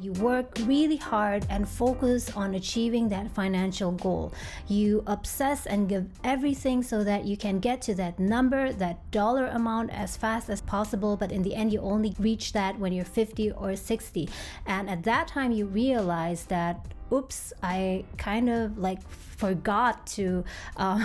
You work really hard and focus on achieving that financial goal. You obsess and give everything so that you can get to that number, that dollar amount as fast as possible, but in the end you only reach that when you're 50 or 60. And at that time you realize that, oops, I kind of like forgot to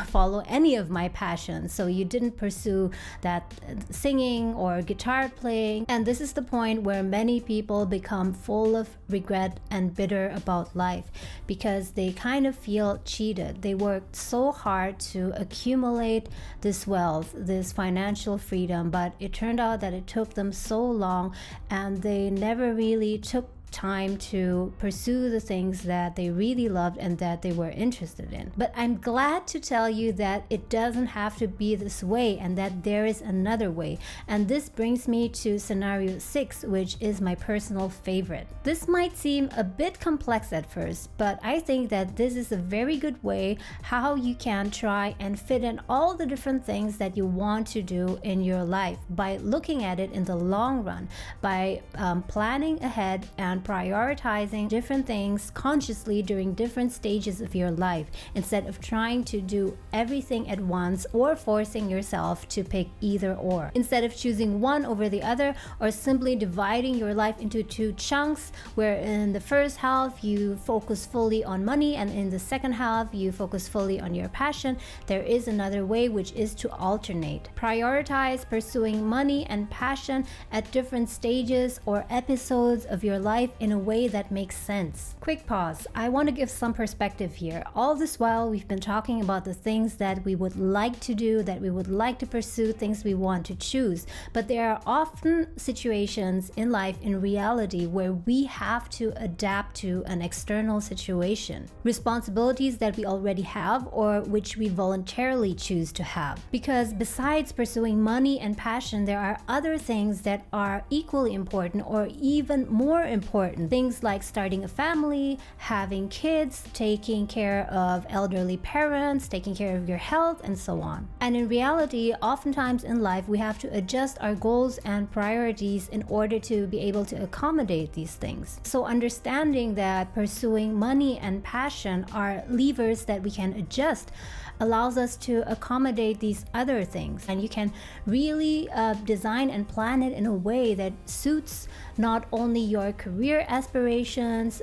follow any of my passions. So you didn't pursue that singing or guitar playing. And this is the point where many people become full of regret and bitter about life because they kind of feel cheated. They worked so hard to accumulate this wealth, this financial freedom, but it turned out that it took them so long and they never really took time to pursue the things that they really loved and that they were interested in. But I'm glad to tell you that it doesn't have to be this way and that there is another way. And this brings me to scenario 6, which is my personal favorite. This might seem a bit complex at first, but I think that this is a very good way how you can try and fit in all the different things that you want to do in your life by looking at it in the long run, by planning ahead and prioritizing different things consciously during different stages of your life instead of trying to do everything at once or forcing yourself to pick either or. Instead of choosing one over the other or simply dividing your life into 2 chunks where in the first half you focus fully on money and in the second half you focus fully on your passion, there is another way, which is to alternate. Prioritize pursuing money and passion at different stages or episodes of your life in a way that makes sense. Quick pause. I want to give some perspective here. All this while we've been talking about the things that we would like to do, that we would like to pursue, things we want to choose. But there are often situations in life, in reality, where we have to adapt to an external situation. Responsibilities that we already have or which we voluntarily choose to have. Because besides pursuing money and passion, there are other things that are equally important or even more important. Things like starting a family, having kids, taking care of elderly parents, taking care of your health, and so on. And in reality, oftentimes in life, we have to adjust our goals and priorities in order to be able to accommodate these things. So understanding that pursuing money and passion are levers that we can adjust allows us to accommodate these other things. And you can really design and plan it in a way that suits not only your career aspirations,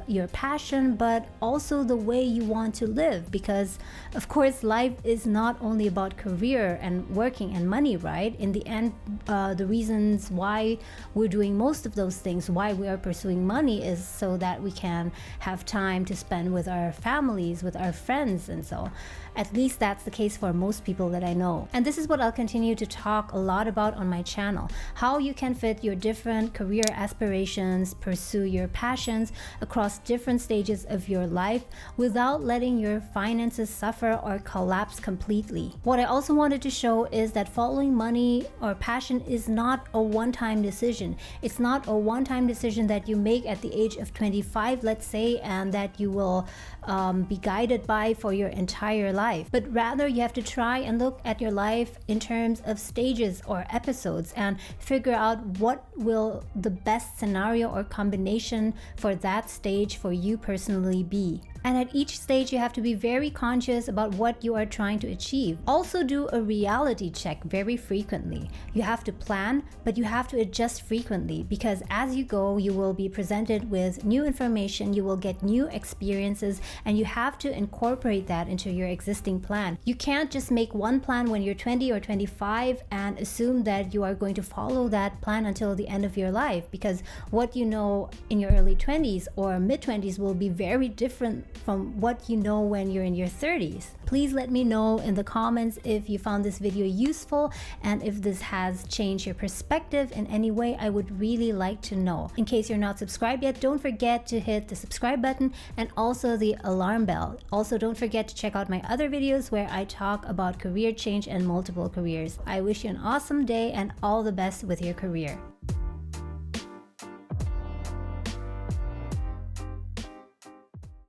your passion, but also the way you want to live. Because of course, life is not only about career and working and money, right? In the end, the reasons why we're doing most of those things, why we are pursuing money, is so that we can have time to spend with our families, with our friends, and so. At least that's the case for most people that I know. And this is what I'll continue to talk a lot about on my channel. How you can fit your different career aspirations, pursue your passions across different stages of your life without letting your finances suffer or collapse completely. What I also wanted to show is that following money or passion is not a one-time decision. It's not a one-time decision that you make at the age of 25, let's say, and that you will be guided by for your entire life. But rather you have to try and look at your life in terms of stages or episodes and figure out what will the best scenario or combination for that stage for you personally be. And at each stage, you have to be very conscious about what you are trying to achieve. Also do a reality check very frequently. You have to plan, but you have to adjust frequently because as you go, you will be presented with new information, you will get new experiences, and you have to incorporate that into your existing plan. You can't just make one plan when you're 20 or 25 and assume that you are going to follow that plan until the end of your life, because what you know in your early 20s or mid 20s will be very different from what you know when you're in your 30s. Please let me know in the comments if you found this video useful and if this has changed your perspective in any way. I would really like to know. In case you're not subscribed yet, don't forget to hit the subscribe button and also the alarm bell. Also, don't forget to check out my other videos where I talk about career change and multiple careers. I wish you an awesome day and all the best with your career.